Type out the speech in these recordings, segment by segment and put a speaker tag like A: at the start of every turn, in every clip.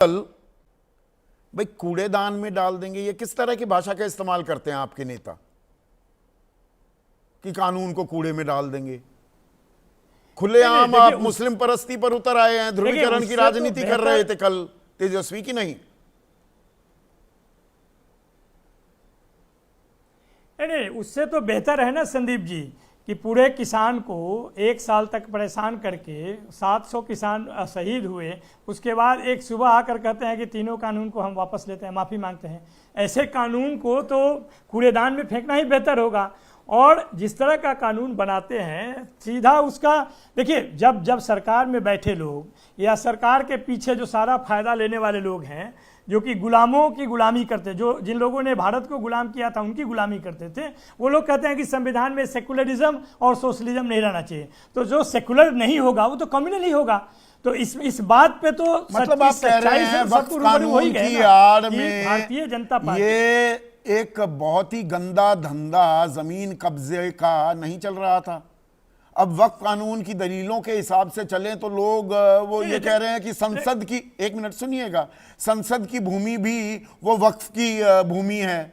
A: भाई कूड़ेदान में डाल देंगे, ये किस तरह की भाषा का इस्तेमाल करते हैं आपके नेता कि कानून को कूड़े में डाल देंगे। खुलेआम आप मुस्लिम परस्ती पर उतर आए हैं, ध्रुवीकरण की राजनीति कर रहे थे कल तेजस्वी की नहीं।
B: नहीं, उससे तो बेहतर है ना संदीप जी कि पूरे किसान को 1 साल तक परेशान करके 700 किसान शहीद हुए, उसके बाद एक सुबह आकर कहते हैं कि तीनों कानून को हम वापस लेते हैं, माफ़ी मांगते हैं। ऐसे कानून को तो कूड़ेदान में फेंकना ही बेहतर होगा। और जिस तरह का कानून बनाते हैं सीधा उसका देखिए, जब सरकार में बैठे लोग या सरकार के पीछे जो सारा फायदा लेने वाले लोग हैं, जो कि गुलामों की गुलामी करते, जो जिन लोगों ने भारत को गुलाम किया था उनकी गुलामी करते थे, वो लोग कहते हैं कि संविधान में सेकुलरिज्म और सोशलिज्म नहीं रहना चाहिए। तो जो सेकुलर नहीं होगा वो तो कम्युनल ही होगा। तो इस बात पे तो
A: मतलब आप कह रहे हैं वक्फ कानून की आड़ में
B: भारतीय जनता पार्टी
A: ये एक बहुत ही गंदा धंधा जमीन कब्जे का नहीं चल रहा था। अब वक्फ कानून की दलीलों के हिसाब से चलें तो लोग वो ये कह रहे हैं कि संसद की, एक मिनट सुनिएगा, संसद की भूमि भी वो वक्फ की भूमि है,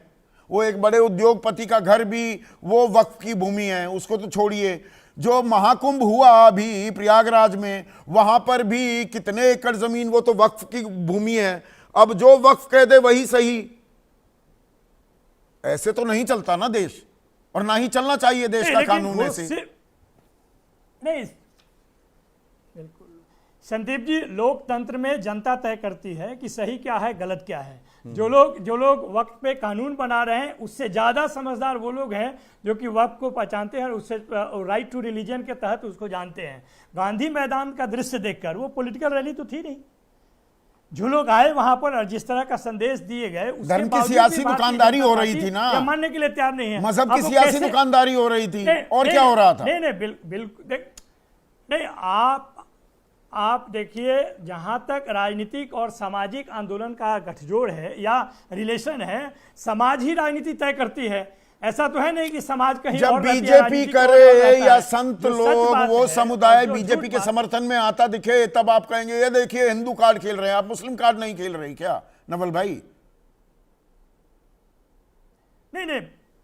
A: वो एक बड़े उद्योगपति का घर भी वो वक्फ की भूमि है। उसको तो छोड़िए, जो महाकुंभ हुआ अभी प्रयागराज में, वहां पर भी कितने एकड़ जमीन वो तो वक्फ की भूमि है। अब जो वक्फ कह दे वही सही। ऐसे तो नहीं चलता ना देश, और ना ही चलना चाहिए देश का कानून ऐसे।
B: नहीं बिल्कुल संदीप जी, लोकतंत्र में जनता तय करती है कि सही क्या है गलत क्या है। जो लोग वक्फ पे कानून बना रहे हैं उससे ज्यादा समझदार वो लोग हैं जो कि वक्फ को पहचानते हैं और उससे राइट टू रिलीजन के तहत उसको जानते हैं। गांधी मैदान का दृश्य देखकर, वो पॉलिटिकल रैली तो थी नहीं, जो लोग आए वहां पर और जिस तरह का संदेश दिए गए,
A: धर्म की सियासी दुकानदारी हो रही थी ना,
B: मानने के लिए तैयार नहीं है।
A: मजहब की सियासी दुकानदारी हो रही थी, और क्या हो रहा था?
B: नहीं बिल्कुल नहीं। आप देखिए, जहां तक राजनीतिक और सामाजिक आंदोलन का गठजोड़ है या रिलेशन है, समाज ही राजनीति तय करती है। ऐसा तो है नहीं कि समाज कहीं
A: जब
B: और
A: बीजेपी करे या संत लोग वो समुदाय बीजेपी के समर्थन में आता दिखे, तब आप कहेंगे ये देखिए हिंदू कार्ड खेल रहे हैं, आप मुस्लिम कार्ड नहीं खेल रहे क्या नवल भाई?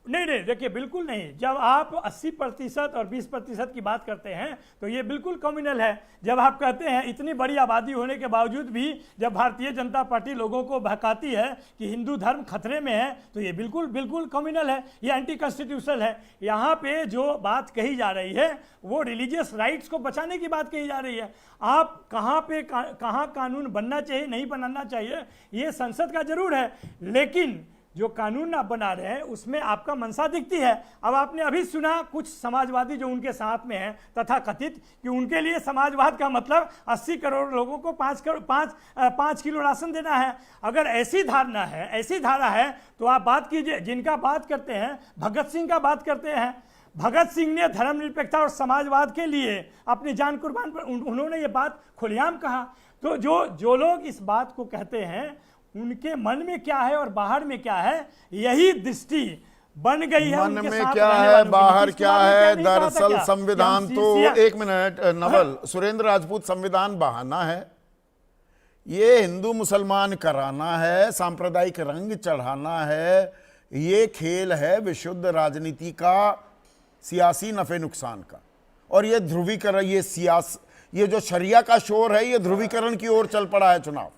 B: नहीं, देखिए बिल्कुल नहीं। जब आप 80% और 20% की बात करते हैं तो ये बिल्कुल कम्युनल है। जब आप कहते हैं इतनी बड़ी आबादी होने के बावजूद भी जब भारतीय जनता पार्टी लोगों को बहकाती है कि हिंदू धर्म खतरे में है, तो ये बिल्कुल कम्युनल है, ये एंटी कॉन्स्टिट्यूशनल है। यहाँ पे जो बात कही जा रही है वो रिलीजियस राइट्स को बचाने की बात कही जा रही है। आप कहाँ कानून बनना चाहिए नहीं बनाना चाहिए ये संसद का जरूर है, लेकिन जो कानून आप बना रहे हैं उसमें आपका मंशा दिखती है। अब आपने अभी सुना कुछ समाजवादी जो उनके साथ में हैं तथा कथित कि उनके लिए समाजवाद का मतलब 80 करोड़ लोगों को 5 किलो राशन देना है। अगर ऐसी धारणा है, ऐसी धारा है, तो आप बात कीजिए। जिनका बात करते हैं, भगत सिंह का बात करते हैं। भगत सिंह ने धर्मनिरपेक्षता और समाजवाद के लिए अपनी जान कुर्बान पर, उन्होंने ये बात खुलेआम कहा। तो जो लोग इस बात को कहते हैं उनके मन में क्या है और बाहर में क्या है, यही दृष्टि बन गई है।
A: मन में क्या है बाहर क्या है? दरअसल संविधान तो, एक मिनट नवल, सुरेंद्र राजपूत, संविधान बहाना है, ये हिंदू मुसलमान कराना है, सांप्रदायिक रंग चढ़ाना है, ये खेल है विशुद्ध राजनीति का, सियासी नफे नुकसान का। और ये ध्रुवीकरण, ये जो शरिया का शोर है, ये ध्रुवीकरण की ओर चल पड़ा है चुनाव।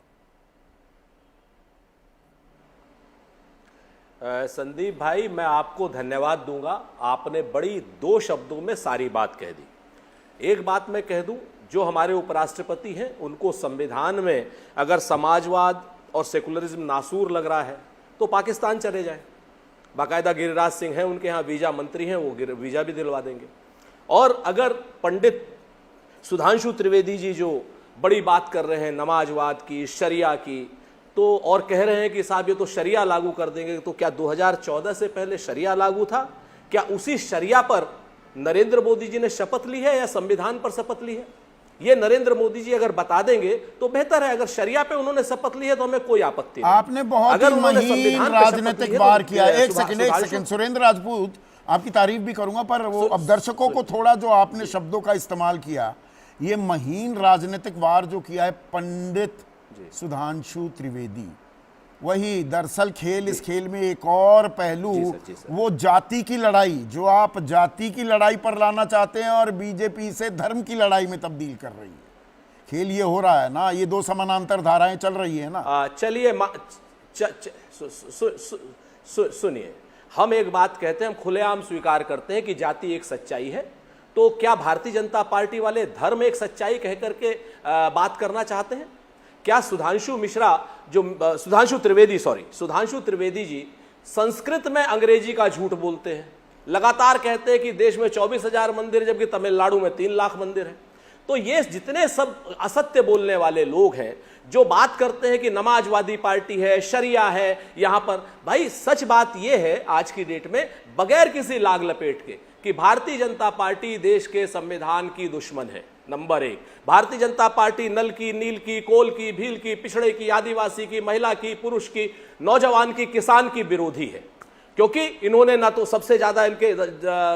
C: संदीप भाई, मैं आपको धन्यवाद दूंगा। आपने बड़ी 2 शब्दों में सारी बात कह दी। एक बात मैं कह दूं, जो हमारे उपराष्ट्रपति हैं उनको संविधान में अगर समाजवाद और सेकुलरिज्म नासूर लग रहा है तो पाकिस्तान चले जाए। बाकायदा गिरिराज सिंह हैं, उनके यहाँ वीजा मंत्री हैं, वो वीजा भी दिलवा देंगे। और अगर पंडित सुधांशु त्रिवेदी जी जो बड़ी बात कर रहे हैं नमाजवाद की, शरिया की, तो और कह रहे हैं कि साहब ये तो शरिया लागू कर देंगे, तो क्या 2014 से पहले शरिया लागू था? क्या उसी शरिया पर नरेंद्र मोदी जी ने शपथ ली है या संविधान पर शपथ ली है? ये नरेंद्र मोदी जी अगर बता देंगे तो बेहतर है। अगर शरिया पे उन्होंने शपथ ली है तो हमें कोई आपत्ति नहीं।
A: आपने बहुत ही महीन राजनीतिक वार किया। एक सेकंड सुरेंद्र राजपूत, आपकी तारीफ भी करूंगा, पर वो अब दर्शकों को थोड़ा जो आपने शब्दों का इस्तेमाल किया, ये महीन राजनीतिक वार जो किया है पंडित सुधांशु त्रिवेदी। वही दरअसल खेल, इस खेल में एक और पहलू,
C: जी सर।
A: वो जाति की लड़ाई, जो आप जाति की लड़ाई पर लाना चाहते हैं और बीजेपी से धर्म की लड़ाई में तब्दील कर रही है। खेल ये हो रहा है ना, ये दो समानांतर धाराएं चल रही है ना।
C: चलिए सुनिए, हम एक बात कहते हैं, हम खुलेआम स्वीकार करते हैं कि जाति एक सच्चाई है। तो क्या भारतीय जनता पार्टी वाले धर्म एक सच्चाई कह करके बात करना चाहते हैं? क्या सुधांशु त्रिवेदी जी संस्कृत में अंग्रेजी का झूठ बोलते हैं, लगातार कहते हैं कि देश में 24,000 मंदिर जबकि तमिलनाडु में 3 लाख मंदिर हैं। तो ये जितने सब असत्य बोलने वाले लोग हैं, जो बात करते हैं कि नमाजवादी पार्टी है, शरिया है यहां पर, भाई सच बात यह है आज की डेट में, बगैर किसी लाग लपेट के, कि भारतीय जनता पार्टी देश के संविधान की दुश्मन है। नंबर 1, भारतीय जनता पार्टी नल की, नील की, कोल की, भील की, पिछड़े की, आदिवासी की, महिला की, पुरुष की, नौजवान की, किसान की विरोधी है। क्योंकि इन्होंने ना तो सबसे ज्यादा इनके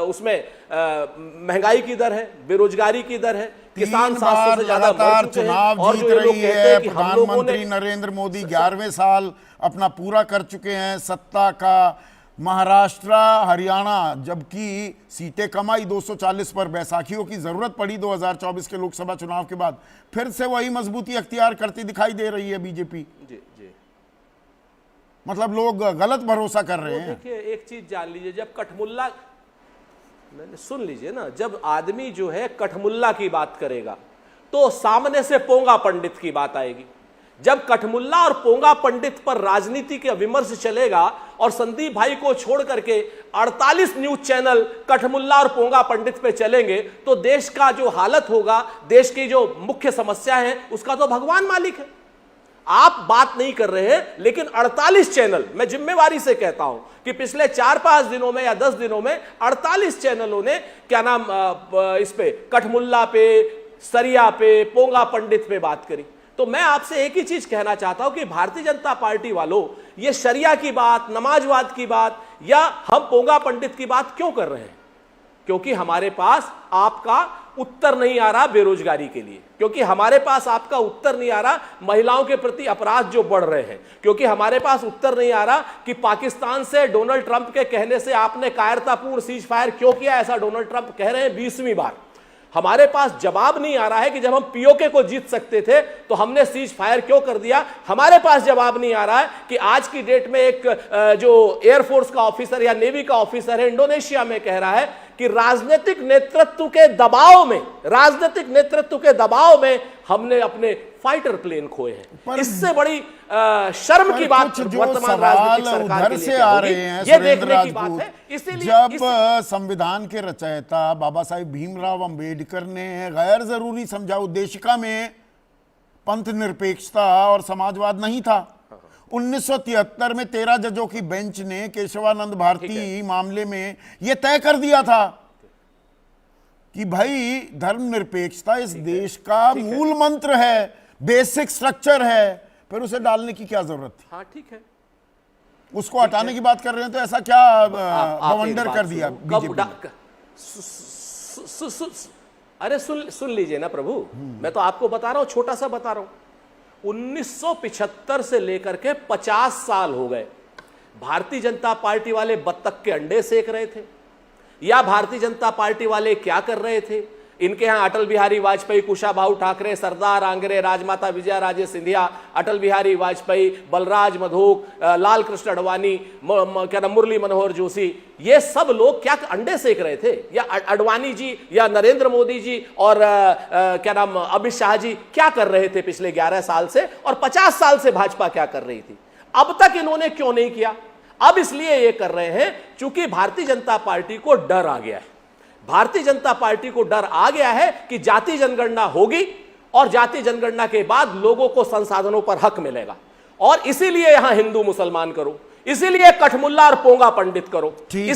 C: उसमें महंगाई की दर है, बेरोजगारी की दर है, किसान 700 से ज्यादा मर चुके हैं, और जो ये लोग कहते हैं कि हम लोगों ने,
A: प्रधानमंत्री नरेंद्र मोदी 11वें साल अपना पूरा कर चुके हैं सत्ता का। महाराष्ट्र, हरियाणा जबकि सीटें कम आई 240 पर, बैसाखियों की जरूरत पड़ी 2024 के लोकसभा चुनाव के बाद, फिर से वही मजबूती अख्तियार करती दिखाई दे रही है बीजेपी।
C: जी।
A: मतलब लोग गलत भरोसा कर रहे हैं।
C: देखिए एक चीज जान लीजिए, जब कठमुल्ला, सुन लीजिए ना, जब आदमी जो है कठमुल्ला की बात करेगा तो सामने से पोंगा पंडित की बात आएगी। जब कठमुल्ला और पोंगा पंडित पर राजनीति के विमर्श चलेगा और संदीप भाई को छोड़ करके 48 न्यूज चैनल कठमुल्ला और पोंगा पंडित पे चलेंगे, तो देश का जो हालत होगा, देश की जो मुख्य समस्या है, उसका तो भगवान मालिक है। आप बात नहीं कर रहे हैं, लेकिन 48 चैनल, मैं जिम्मेवारी से कहता हूं कि पिछले 4-5 दिनों में या 10 दिनों में 48 चैनलों ने क्या नाम इस पे कठमुल्ला पे, सरिया पे, पोंगा पंडित पे बात करी। तो मैं आपसे एक ही चीज कहना चाहता हूं कि भारतीय जनता पार्टी वालों, ये शरिया की बात, नमाजवाद की बात या हम पोंगा पंडित की बात क्यों कर रहे हैं? क्योंकि हमारे पास आपका उत्तर नहीं आ रहा बेरोजगारी के लिए, क्योंकि हमारे पास आपका उत्तर नहीं आ रहा महिलाओं के प्रति अपराध जो बढ़ रहे हैं, क्योंकि हमारे पास उत्तर नहीं आ रहा कि पाकिस्तान से डोनाल्ड ट्रंप के कहने से आपने कायरतापूर्ण सीज फायर क्यों किया, ऐसा डोनाल्ड ट्रंप कह रहे हैं 20वीं बार। हमारे पास जवाब नहीं आ रहा है कि जब हम पीओके को जीत सकते थे तो हमने सीज फायर क्यों कर दिया। हमारे पास जवाब नहीं आ रहा है कि आज की डेट में एक जो एयरफोर्स का ऑफिसर या नेवी का ऑफिसर है इंडोनेशिया में कह रहा है कि राजनीतिक नेतृत्व के दबाव में हमने अपने फाइटर प्लेन खोए हैं। इससे बड़ी शर्म की बात वर्तमान राजनीतिक सरकार के लिए
A: से आ रहे हैं।
C: ये देखने की बात है। इसीलिए
A: जब संविधान के रचयिता बाबा साहिब भीमराव अंबेडकर ने गैर जरूरी समझा उद्देशिका में पंथ निरपेक्षता और समाजवाद नहीं था। 1973 में 13 जजों की बेंच ने केशवानंद भारती मामले में यह तय कर दिया था कि भाई धर्मनिरपेक्षता इस देश का मूल मंत्र है, बेसिक स्ट्रक्चर है, फिर उसे डालने की क्या जरूरत थी?
C: हाँ ठीक है,
A: उसको हटाने की बात कर रहे हैं, तो ऐसा क्या बवंडर कर दिया बीजेपी?
C: अरे सुन लीजिए ना प्रभु, मैं तो आपको बता रहा हूं, छोटा सा बता रहा हूं। 1975 से लेकर के 50 साल हो गए, भारतीय जनता पार्टी वाले बत्तख के अंडे सेक रहे थे, या भारतीय जनता पार्टी वाले क्या कर रहे थे? इनके यहां अटल बिहारी वाजपेयी, कुशाभाऊ ठाकरे, सरदार आंग्रे, राजमाता विजया राजे सिंधिया, अटल बिहारी वाजपेयी, बलराज मधोक, लाल कृष्ण अडवाणी, क्या नाम मुरली मनोहर जोशी, ये सब लोग क्या अंडे सेक रहे थे? या अडवाणी जी या नरेंद्र मोदी जी और क्या नाम अमित शाह जी क्या कर रहे थे पिछले 11 साल से? और 50 साल से भाजपा क्या कर रही थी? अब तक इन्होंने क्यों नहीं किया? अब इसलिए ये कर रहे हैं क्योंकि भारतीय जनता पार्टी को डर आ गया है। भारतीय जनता पार्टी को डर आ गया है कि जाति जनगणना होगी और जाति जनगणना के बाद लोगों को संसाधनों पर हक मिलेगा, और इसीलिए यहां हिंदू मुसलमान करो, इसीलिए कठमुल्ला और पोंगा पंडित करो, इसीलिए